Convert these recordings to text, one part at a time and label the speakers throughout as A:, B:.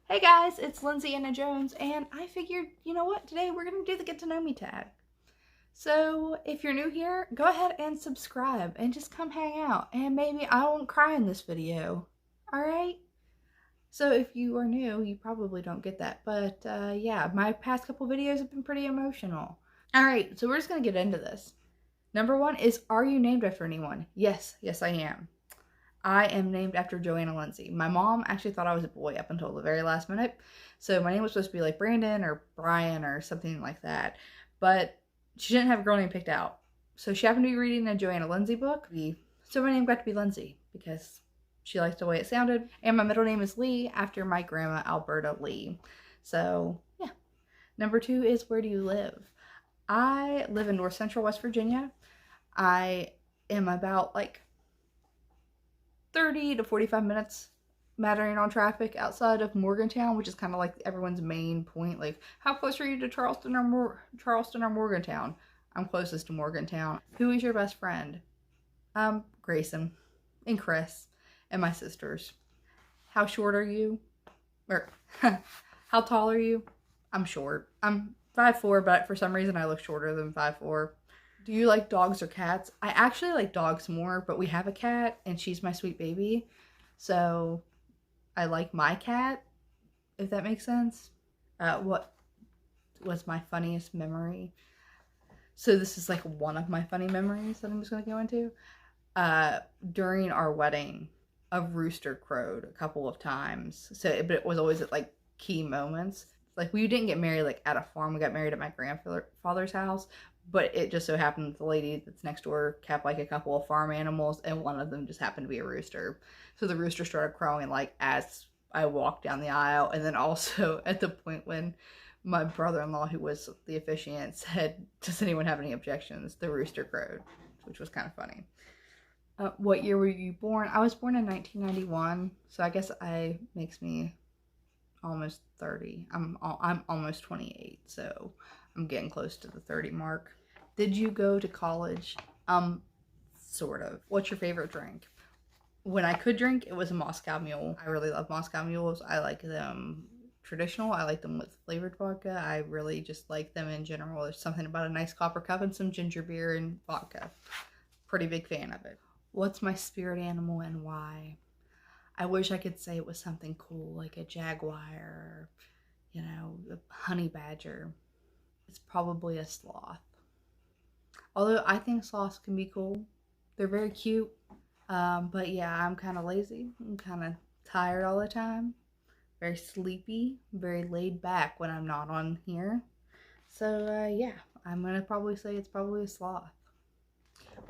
A: Hey guys, it's Lyndsianajones, and I figured, you know what, today we're going to do the Get to Know Me tag. So if you're new here, go ahead and subscribe and just come hang out, and maybe I won't cry in this video. Alright? So if you are new, you probably don't get that, but yeah, my past couple videos have been pretty emotional. Alright, so we're just going to get into this. Number one is, are you named after anyone? Yes, I am. I am named after Joanna Lindsay. My mom actually thought I was a boy up until the very last minute. So my name was supposed to be like Brandon or Brian or something like that. But she didn't have a girl name picked out. So she happened to be reading a Joanna Lindsay book. So my name got to be Lindsay because she liked the way it sounded. And my middle name is Lee after my grandma, Alberta Lee. So yeah. Number two is, where do you live? I live in North Central West Virginia. I am about like 30 to 45 minutes mattering on traffic outside of Morgantown, which is kind of like everyone's main point. Like, how close are you to Charleston or Morgantown? I'm closest to Morgantown. Who is your best friend? Grayson and Chris and my sisters. How short are you? Or how tall are you? I'm short. I'm 5'4", but for some reason I look shorter than 5'4". Do you like dogs or cats? I actually like dogs more, but we have a cat and she's my sweet baby. So I like my cat, if that makes sense. What was my funniest memory? So this is like one of my funny memories that I'm just going to go into. During our wedding, a rooster crowed a couple of times. But it was always at like key moments. Like, we didn't get married like at a farm. We got married at my grandfather's house. But it just so happened that the lady that's next door kept like a couple of farm animals, and one of them just happened to be a rooster. So the rooster started crowing like as I walked down the aisle, and then also at the point when my brother-in-law, who was the officiant, said, "Does anyone have any objections?" The rooster crowed, which was kind of funny. What year were you born? I was born in 1991, so I guess makes me almost 30. I'm almost 28, so I'm getting close to the 30 mark. Did you go to college? Sort of. What's your favorite drink? When I could drink, it was a Moscow Mule. I really love Moscow Mules. I like them traditional. I like them with flavored vodka. I really just like them in general. There's something about a nice copper cup and some ginger beer and vodka. Pretty big fan of it. What's my spirit animal and why? I wish I could say it was something cool, like a jaguar, or, a honey badger. It's probably a sloth. Although I think sloths can be cool. They're very cute. But yeah, I'm kind of lazy. I'm kind of tired all the time. Very sleepy. Very laid back when I'm not on here. So yeah, I'm going to probably say it's probably a sloth.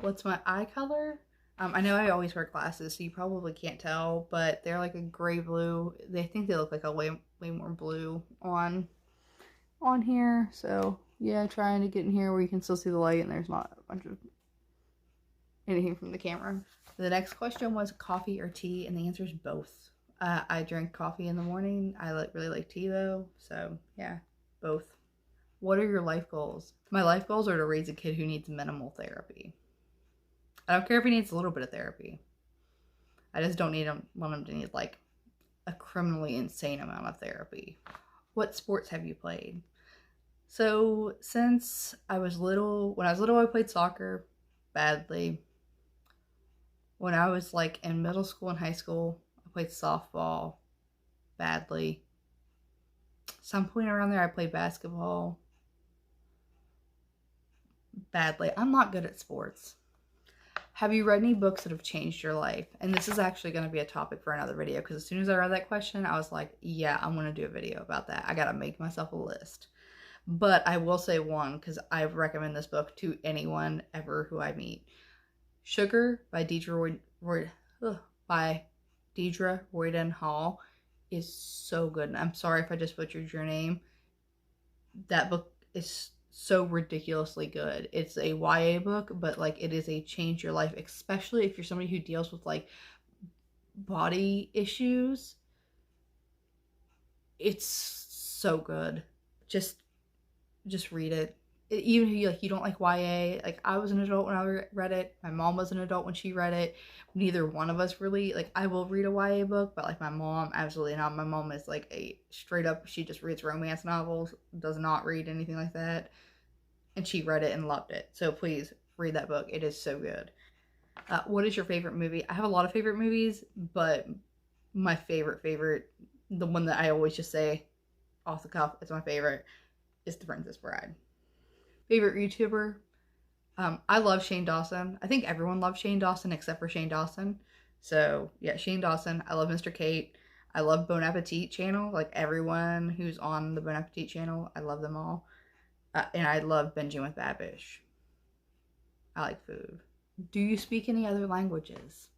A: What's my eye color? I know I always wear glasses, so you probably can't tell, but they're like a gray blue. They think they look like a way more blue on here. So yeah, trying to get in here where you can still see the light and there's not a bunch of anything from the camera. The next question was coffee or tea, and the answer is both. I drink coffee in the morning. I really like tea though, so yeah, both. What are your life goals? My life goals are to raise a kid who needs minimal therapy. I don't care if he needs a little bit of therapy. I just don't want him to need like a criminally insane amount of therapy. What sports have you played? So since I was little, when I was little, I played soccer badly. When I was like in middle school and high school, I played softball badly. Some point around there, I played basketball badly. I'm not good at sports. Have you read any books that have changed your life? And this is actually going to be a topic for another video, because as soon as I read that question, I was like, yeah, I'm going to do a video about that. I got to make myself a list. But I will say one, because I recommend this book to anyone ever who I meet. Sugar by Deidre Royden Hall is so good. And I'm sorry if I just butchered your name. That book is so ridiculously good. It's a YA book, but like it is a change your life, especially if you're somebody who deals with like body issues. It's so good. Just read it. even if you don't like YA, like I was an adult when I read it. My mom was an adult when she read it. Neither one of us really, like, I will read a YA book, but like my mom, absolutely not. My mom is like a straight up, she just reads romance novels, does not read anything like that. And she read it and loved it. So please read that book. It is so good. What is your favorite movie? I have a lot of favorite movies, but my favorite, the one that I always just say off the cuff, it's my favorite, is The Princess Bride. Favorite YouTuber? I love Shane Dawson. I think everyone loves Shane Dawson except for Shane Dawson. So yeah, Shane Dawson. I love mr.kate. I love Bon Appetit channel. Like everyone who's on the Bon Appetit channel, I love them all. And I love Binging with Babish. I like food. Do you speak any other languages?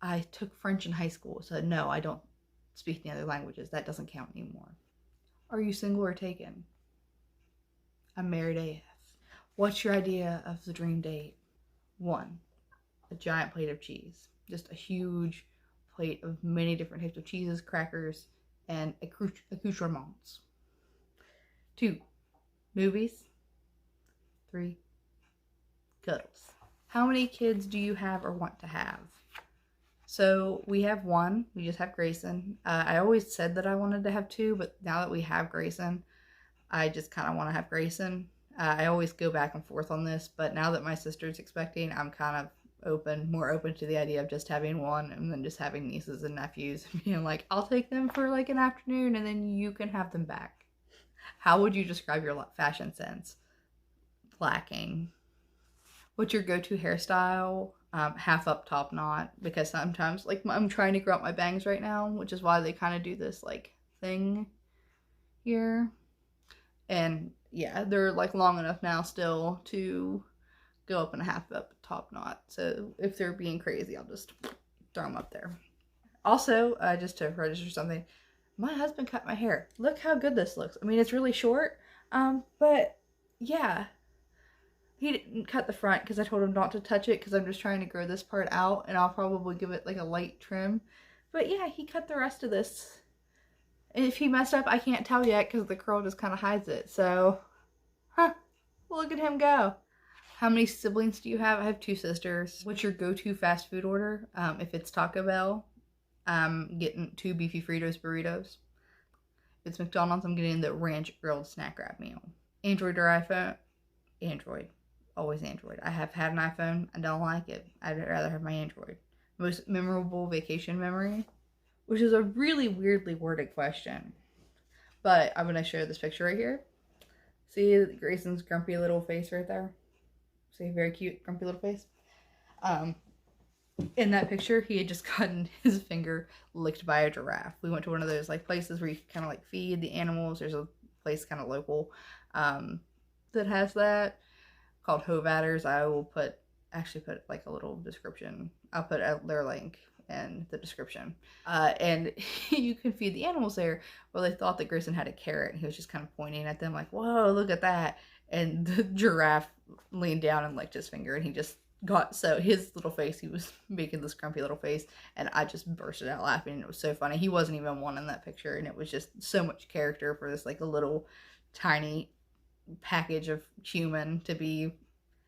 A: I took French in high school, so no, I don't speak any other languages. That doesn't count anymore. Are you single or taken? I'm married AF. What's your idea of the dream date? 1, a giant plate of cheese. Just a huge plate of many different types of cheeses, crackers, and accoutrements. 2, movies. 3, cuddles. How many kids do you have or want to have? So we have 1. We just have Grayson. I always said that I wanted to have 2, but now that we have Grayson, I just kind of want to have Grayson. I always go back and forth on this, but now that my sister's expecting, I'm kind of more open to the idea of just having 1 and then just having nieces and nephews and being like, I'll take them for like an afternoon and then you can have them back. How would you describe your fashion sense? Lacking. What's your go-to hairstyle? Half up, top knot, because sometimes, like, I'm trying to grow out my bangs right now, which is why they kind of do this, like, thing here. And, yeah, they're, like, long enough now still to go up in a half up, top knot. So if they're being crazy, I'll just throw them up there. Also, just to register something, my husband cut my hair. Look how good this looks. I mean, it's really short, but, yeah. He didn't cut the front because I told him not to touch it because I'm just trying to grow this part out and I'll probably give it like a light trim. But yeah, he cut the rest of this. And if he messed up, I can't tell yet because the curl just kind of hides it. So, look at him go. How many siblings do you have? I have 2 sisters. What's your go-to fast food order? If it's Taco Bell, I'm getting 2 beefy Fritos burritos. If it's McDonald's, I'm getting the ranch grilled snack wrap meal. Android or iPhone? Android. Always Android. I have had an iPhone. I don't like it. I'd rather have my Android. Most memorable vacation memory? Which is a really weirdly worded question. But I'm going to show this picture right here. See Grayson's grumpy little face right there? See, very cute, grumpy little face? In that picture, he had just gotten his finger licked by a giraffe. We went to one of those like places where you kind of like feed the animals. There's a place kind of local that has that, called Hovatters. I will actually put like a little description. I'll put their link in the description. And you can feed the animals there. Well, they thought that Grayson had a carrot and he was just kind of pointing at them like, whoa, look at that. And the giraffe leaned down and licked his finger and he just got, so his little face, he was making this grumpy little face and I just bursted out laughing and it was so funny. He wasn't even one in that picture and it was just so much character for this like a little tiny package of human to be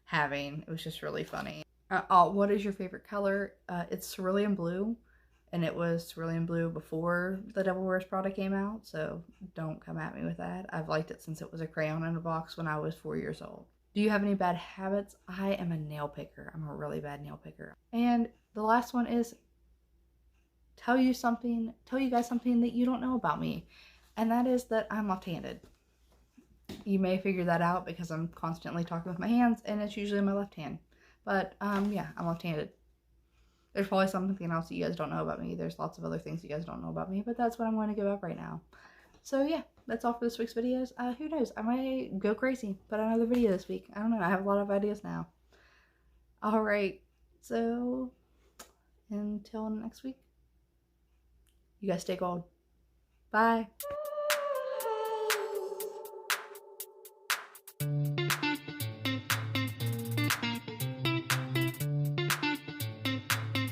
A: having. It was just really funny. What is your favorite color? It's cerulean blue, and it was cerulean blue before the Devil Wears Prada came out, so don't come at me with that. I've liked it since it was a crayon in a box when I was 4 years old. Do you have any bad habits? I am a nail picker. I'm a really bad nail picker. And the last one is tell you guys something that you don't know about me, and that is that I'm left-handed. You may figure that out because I'm constantly talking with my hands and it's usually my left hand. But yeah, I'm left-handed. There's probably something else that you guys don't know about me. There's lots of other things you guys don't know about me, but that's what I'm going to give up right now. So yeah, that's all for this week's videos. Who knows? I might go crazy, put another video this week. I don't know. I have a lot of ideas now. Alright, so until next week, you guys stay gold. Bye.